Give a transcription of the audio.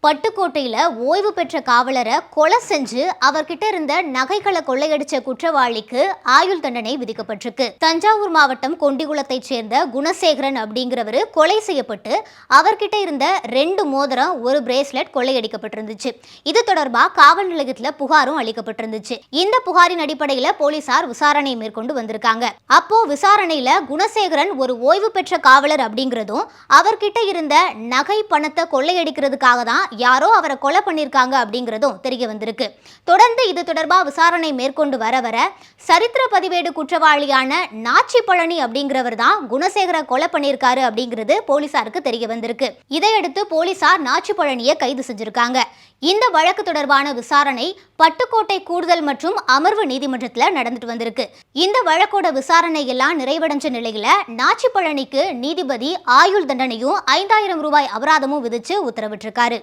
பட்டுக்கோட்டையில ஓய்வு பெற்ற காவலரை கொலை செஞ்சு அவர்கிட்ட இருந்த நகைகளை கொள்ளையடிச்ச குற்றவாளிக்கு ஆயுள் தண்டனை விதிக்கப்பட்டிருக்கு. தஞ்சாவூர் மாவட்டம் கொண்டிகுளத்தைச் சேர்ந்த குணசேகரன் அப்படிங்கிறவரு கொலை செய்யப்பட்டு அவர்கிட்ட இருந்த 2 மோதிரம், ஒரு பிரேஸ்லெட் கொள்ளையடிக்கப்பட்டிருந்துச்சு. இது தொடர்பா காவல் நிலையத்துல புகாரும் அளிக்கப்பட்டிருந்துச்சு. இந்த புகாரின் அடிப்படையில போலீசார் விசாரணை மேற்கொண்டு வந்திருக்காங்க. அப்போ விசாரணையில குணசேகரன் ஒரு ஓய்வு பெற்ற காவலர் அப்படிங்கிறதும் அவர்கிட்ட இருந்த நகை பணத்தை கொள்ளையடிக்கிறதுக்காக தான் யாரோ அவரை கொலை பண்ணிருக்காங்க அப்படிங்கிறதும் தெரிய வந்திருக்கு. தொடர்ந்து இது தொடர்பா விசாரணை மேற்கொண்டு வர சரித்திர பதிவேடு குற்றவாளியான நாச்சி பழனி அப்படிங்கிறவர் தான் குணசேகர கொலை பண்ணிருக்காரு அப்படிங்கிறது போலீசாருக்கு தெரிய வந்திருக்கு. இதையடுத்து போலீசார் நாச்சி பழனியை கைது செஞ்சிருக்காங்க. இந்த வழக்கு தொடர்பான விசாரணை பட்டுக்கோட்டை கூடுதல் மற்றும் அமர்வு நீதிமன்றத்தில் நடந்துட்டு வந்திருக்கு. இந்த வழக்கோட விசாரணை எல்லாம் நிறைவடைஞ்ச நிலையில நாச்சி பழனிக்கு நீதிபதி ஆயுள் தண்டனையும் 5000 ரூபாய் அபராதமும் விதிச்சு உத்தரவிட்டிருக்காரு.